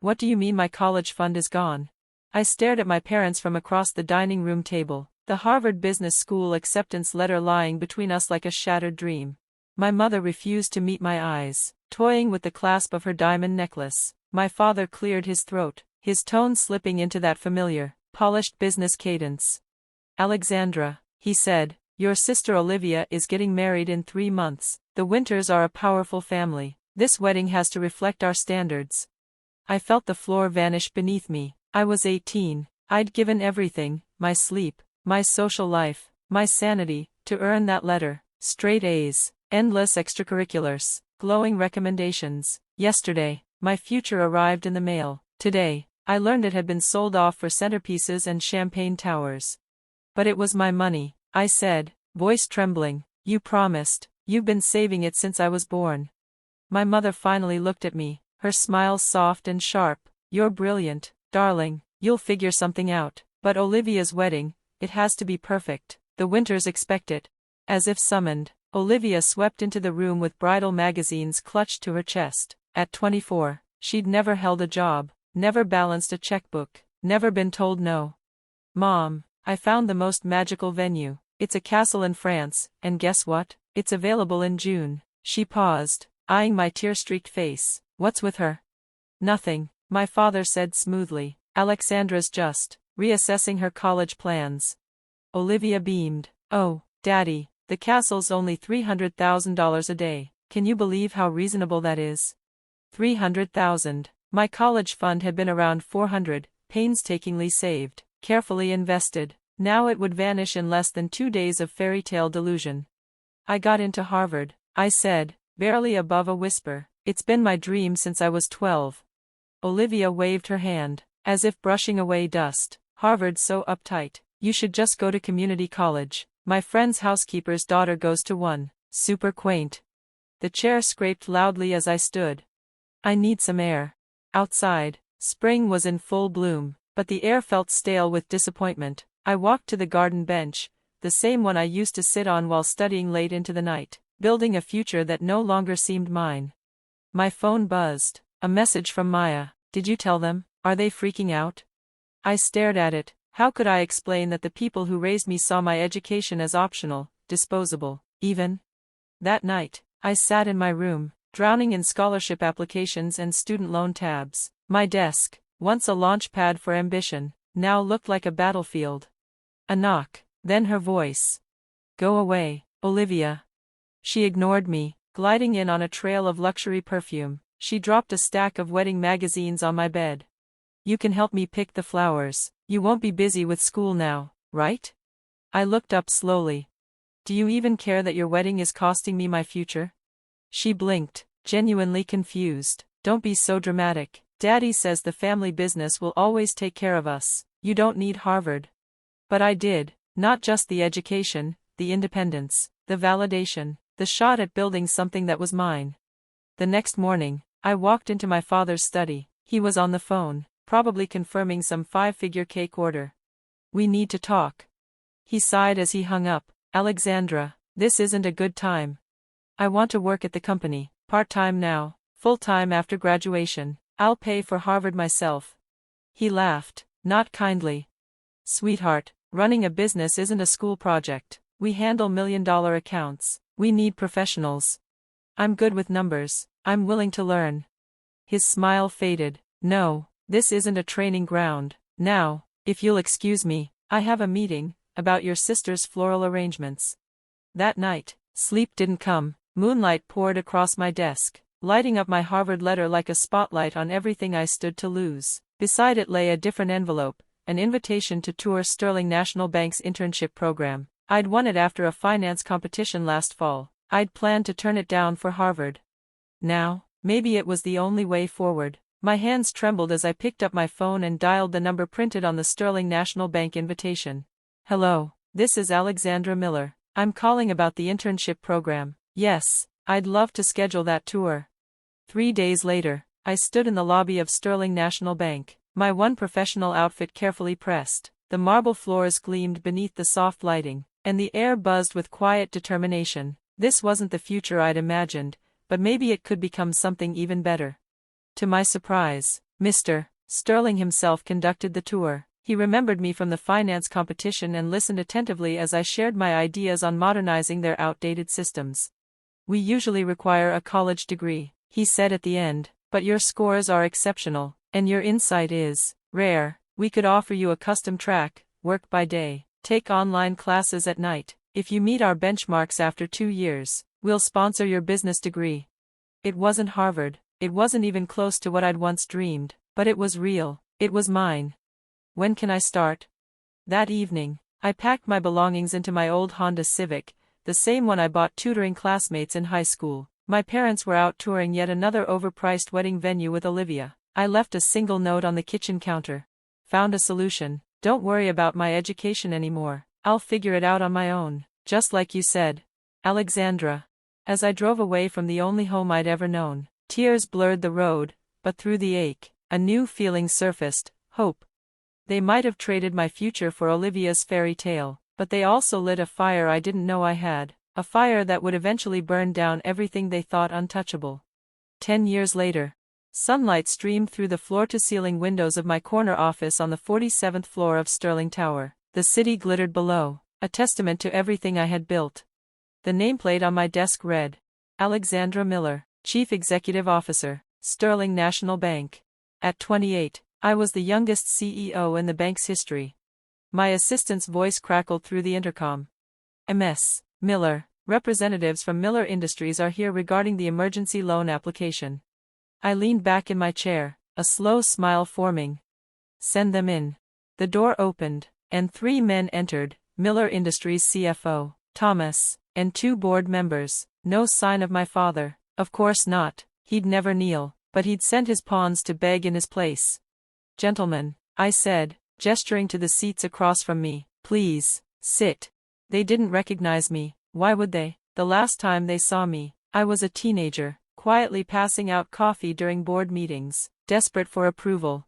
What do you mean my college fund is gone? I stared at my parents from across the dining room table, the Harvard Business School acceptance letter lying between us like a shattered dream. My mother refused to meet my eyes, toying with the clasp of her diamond necklace. My father cleared his throat, his tone slipping into that familiar, polished business cadence. Alexandra, he said, your sister Olivia is getting married in 3 months. The Winters are a powerful family. This wedding has to reflect our standards. I felt the floor vanish beneath me. I was 18. I'd given everything, my sleep, my social life, my sanity, to earn that letter. Straight A's, endless extracurriculars, glowing recommendations. Yesterday, my future arrived in the mail. Today, I learned it had been sold off for centerpieces and champagne towers. But it was my money, I said, voice trembling. You promised. You've been saving it since I was born. My mother finally looked at me, her smile soft and sharp. You're brilliant, darling, you'll figure something out. But Olivia's wedding, it has to be perfect. The Winters expect it. As if summoned, Olivia swept into the room with bridal magazines clutched to her chest. At 24, she'd never held a job, never balanced a checkbook, never been told no. Mom, I found the most magical venue. It's a castle in France, and guess what? It's available in June. She paused, eyeing my tear-streaked face. What's with her? Nothing, my father said smoothly. Alexandra's just reassessing her college plans. Olivia beamed. Oh, Daddy, the castle's only $300,000 a day. Can you believe how reasonable that is? 300,000. My college fund had been around 400, painstakingly saved, carefully invested. Now it would vanish in less than 2 days of fairy tale delusion. I got into Harvard, I said, barely above a whisper. It's been my dream since I was 12. Olivia waved her hand, as if brushing away dust. Harvard's so uptight. You should just go to community college. My friend's housekeeper's daughter goes to one. Super quaint. The chair scraped loudly as I stood. I need some air. Outside, spring was in full bloom, but the air felt stale with disappointment. I walked to the garden bench, the same one I used to sit on while studying late into the night, building a future that no longer seemed mine. My phone buzzed. A message from Maya. Did you tell them? Are they freaking out? I stared at it. How could I explain that the people who raised me saw my education as optional, disposable, even? That night, I sat in my room, drowning in scholarship applications and student loan tabs. My desk, once a launch pad for ambition, now looked like a battlefield. A knock, then her voice. Go away, Olivia. She ignored me, gliding in on a trail of luxury perfume. She dropped a stack of wedding magazines on my bed. You can help me pick the flowers. You won't be busy with school now, right? I looked up slowly. Do you even care that your wedding is costing me my future? She blinked, genuinely confused. Don't be so dramatic. Daddy says the family business will always take care of us. You don't need Harvard. But I did. Not just the education, the independence, the validation, the shot at building something that was mine. The next morning, I walked into my father's study. He was on the phone, probably confirming some 5-figure cake order. We need to talk. He sighed as he hung up. Alexandra, this isn't a good time. I want to work at the company, part-time now, full-time after graduation. I'll pay for Harvard myself. He laughed, not kindly. Sweetheart, running a business isn't a school project. We handle million-dollar accounts. We need professionals. I'm good with numbers. I'm willing to learn. His smile faded. No, this isn't a training ground. Now, if you'll excuse me, I have a meeting about your sister's floral arrangements. That night, sleep didn't come. Moonlight poured across my desk, lighting up my Harvard letter like a spotlight on everything I stood to lose. Beside it lay a different envelope, an invitation to tour Sterling National Bank's internship program. I'd won it after a finance competition last fall. I'd planned to turn it down for Harvard. Now, maybe it was the only way forward. My hands trembled as I picked up my phone and dialed the number printed on the Sterling National Bank invitation. Hello, this is Alexandra Miller. I'm calling about the internship program. Yes, I'd love to schedule that tour. 3 days later, I stood in the lobby of Sterling National Bank, my one professional outfit carefully pressed. The marble floors gleamed beneath the soft lighting, and the air buzzed with quiet determination. This wasn't the future I'd imagined, but maybe it could become something even better. To my surprise, Mr. Sterling himself conducted the tour. He remembered me from the finance competition and listened attentively as I shared my ideas on modernizing their outdated systems. We usually require a college degree, he said at the end, but your scores are exceptional, and your insight is rare. We could offer you a custom track, work by day, take online classes at night. If you meet our benchmarks after 2 years, we'll sponsor your business degree. It wasn't Harvard, it wasn't even close to what I'd once dreamed, but it was real, it was mine. When can I start? That evening, I packed my belongings into my old Honda Civic, the same one I bought tutoring classmates in high school. My parents were out touring yet another overpriced wedding venue with Olivia. I left a single note on the kitchen counter. Found a solution. Don't worry about my education anymore. I'll figure it out on my own, just like you said. Alexandra. As I drove away from the only home I'd ever known, tears blurred the road, but through the ache, a new feeling surfaced, hope. They might have traded my future for Olivia's fairy tale, but they also lit a fire I didn't know I had, a fire that would eventually burn down everything they thought untouchable. 10 years later, sunlight streamed through the floor-to-ceiling windows of my corner office on the 47th floor of Sterling Tower. The city glittered below, a testament to everything I had built. The nameplate on my desk read, Alexandra Miller, Chief Executive Officer, Sterling National Bank. At 28, I was the youngest CEO in the bank's history. My assistant's voice crackled through the intercom. Ms. Miller, representatives from Miller Industries are here regarding the emergency loan application. I leaned back in my chair, a slow smile forming. Send them in. The door opened, and 3 men entered, Miller Industries CFO, Thomas, and 2 board members. No sign of my father. Of course not, he'd never kneel, but he'd sent his pawns to beg in his place. Gentlemen, I said, gesturing to the seats across from me, please, sit. They didn't recognize me, why would they? The last time they saw me, I was a teenager, quietly passing out coffee during board meetings, desperate for approval.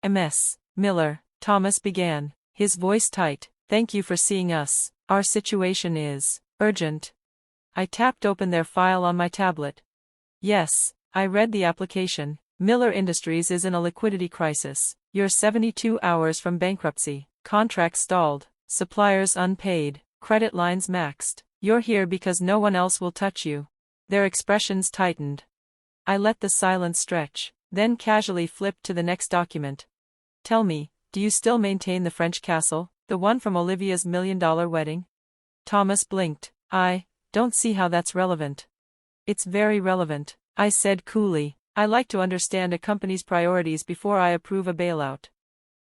Ms. Miller, Thomas began, his voice tight, thank you for seeing us, our situation is urgent. I tapped open their file on my tablet. Yes, I read the application. Miller Industries is in a liquidity crisis. You're 72 hours from bankruptcy, contracts stalled, suppliers unpaid, credit lines maxed. You're here because no one else will touch you. Their expressions tightened. I let the silence stretch, then casually flipped to the next document. Tell me, do you still maintain the French castle, the one from Olivia's $1 million wedding? Thomas blinked. I don't see how that's relevant. It's very relevant, I said coolly. I like to understand a company's priorities before I approve a bailout.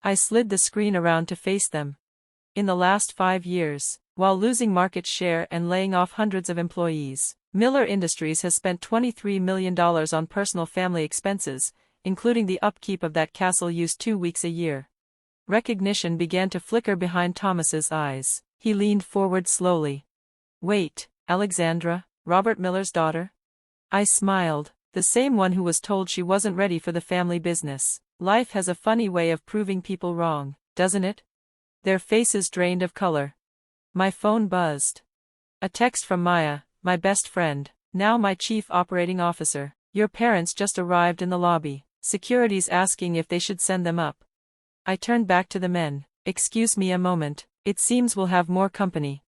I slid the screen around to face them. In the last 5 years, while losing market share and laying off hundreds of employees, Miller Industries has spent $23 million on personal family expenses, including the upkeep of that castle used 2 weeks a year. Recognition began to flicker behind Thomas's eyes. He leaned forward slowly. Wait, Alexandra, Robert Miller's daughter? I smiled. The same one who was told she wasn't ready for the family business. Life has a funny way of proving people wrong, doesn't it? Their faces drained of color. My phone buzzed. A text from Maya, my best friend, now my chief operating officer. Your parents just arrived in the lobby. Security's asking if they should send them up. I turned back to the men. Excuse me a moment, it seems we'll have more company.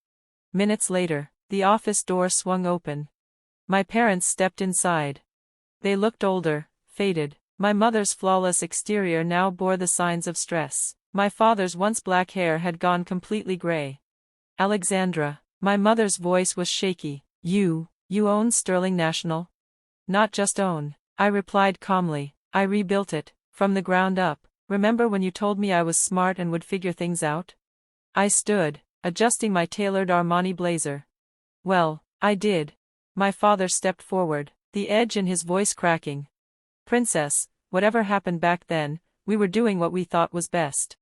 Minutes later, the office door swung open. My parents stepped inside. They looked older, faded. My mother's flawless exterior now bore the signs of stress. My father's once black hair had gone completely gray. Alexandra, my mother's voice was shaky. You own Sterling National? Not just own, I replied calmly. I rebuilt it, from the ground up. Remember when you told me I was smart and would figure things out? I stood, adjusting my tailored Armani blazer. Well, I did. My father stepped forward, the edge in his voice cracking. Princess, whatever happened back then, we were doing what we thought was best.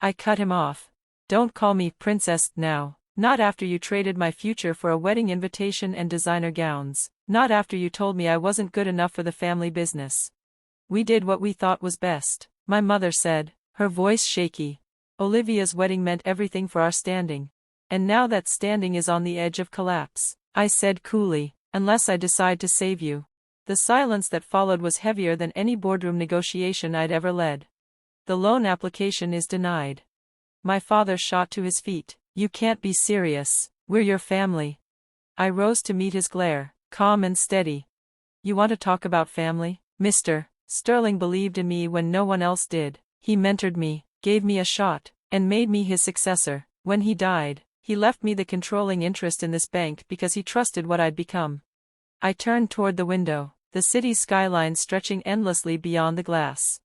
I cut him off. Don't call me princess now. Not after you traded my future for a wedding invitation and designer gowns. Not after you told me I wasn't good enough for the family business. We did what we thought was best, my mother said, her voice shaky. Olivia's wedding meant everything for our standing. And now that standing is on the edge of collapse, I said coolly. Unless I decide to save you. The silence that followed was heavier than any boardroom negotiation I'd ever led. The loan application is denied. My father shot to his feet. You can't be serious. We're your family. I rose to meet his glare, calm and steady. You want to talk about family, Mr. Sterling believed in me when no one else did. He mentored me, gave me a shot, and made me his successor. When he died, he left me the controlling interest in this bank because he trusted what I'd become. I turned toward the window, the city's skyline stretching endlessly beyond the glass.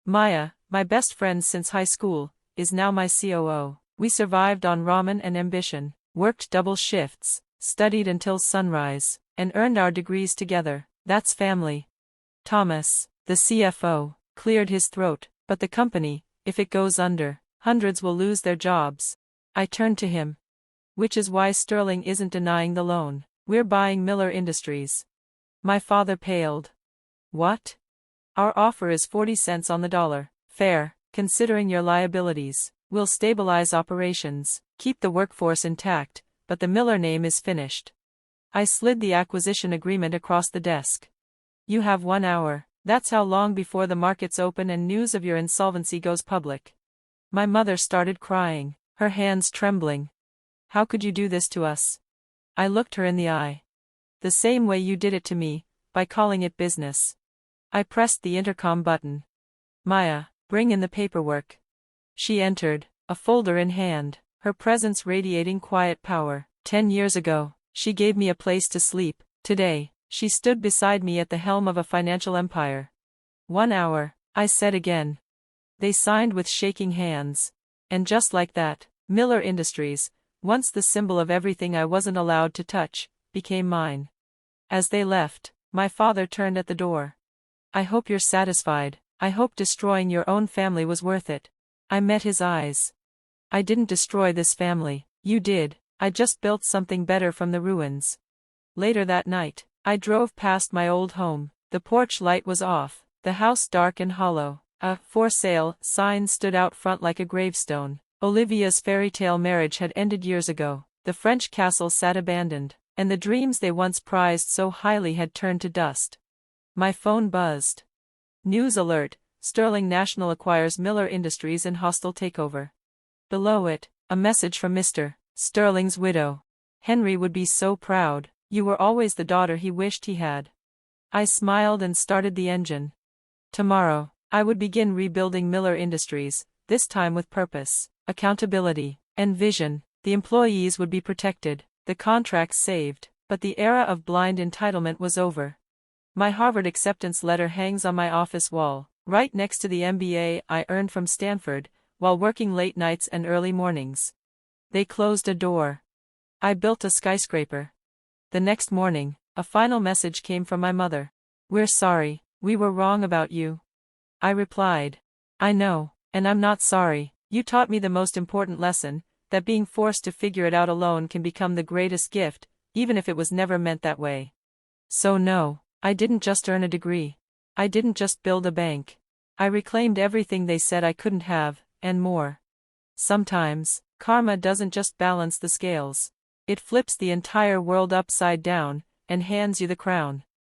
Maya, my best friend since high school, is now my COO. We survived on ramen and ambition, worked double shifts, studied until sunrise, and earned our degrees together. That's family. Thomas, the CFO, cleared his throat, but the company, if it goes under, hundreds will lose their jobs. I turned to him. Which is why Sterling isn't denying the loan. We're buying Miller Industries. My father paled. What? Our offer is 40 cents on the dollar. Fair, considering your liabilities. We'll stabilize operations, keep the workforce intact, but the Miller name is finished. I slid the acquisition agreement across the desk. You have 1 hour. That's how long before the markets open and news of your insolvency goes public. My mother started crying, her hands trembling. How could you do this to us? I looked her in the eye. The same way you did it to me, by calling it business. I pressed the intercom button. Maya, bring in the paperwork. She entered, a folder in hand, her presence radiating quiet power. 10 years ago, she gave me a place to sleep. Today, she stood beside me at the helm of a financial empire. 1 hour, I said again. They signed with shaking hands. And just like that, Miller Industries, once the symbol of everything I wasn't allowed to touch, became mine. As they left, my father turned at the door. I hope you're satisfied. I hope destroying your own family was worth it. I met his eyes. I didn't destroy this family. You did. I just built something better from the ruins. Later that night, I drove past my old home. The porch light was off, the house dark and hollow. A "for sale" sign stood out front like a gravestone. Olivia's fairy tale marriage had ended years ago. The French castle sat abandoned, and the dreams they once prized so highly had turned to dust. My phone buzzed. News alert: Sterling National acquires Miller Industries in hostile takeover. Below it, a message from Mr. Sterling's widow. Henry would be so proud. You were always the daughter he wished he had. I smiled and started the engine. Tomorrow, I would begin rebuilding Miller Industries, this time with purpose, accountability, and vision. The employees would be protected, the contracts saved, but the era of blind entitlement was over. My Harvard acceptance letter hangs on my office wall, right next to the MBA I earned from Stanford, while working late nights and early mornings. They closed a door. I built a skyscraper. The next morning, a final message came from my mother. We're sorry, we were wrong about you. I replied. I know, and I'm not sorry. You taught me the most important lesson, that being forced to figure it out alone can become the greatest gift, even if it was never meant that way. So no, I didn't just earn a degree. I didn't just build a bank. I reclaimed everything they said I couldn't have, and more. Sometimes, karma doesn't just balance the scales. It flips the entire world upside down, and hands you the crown.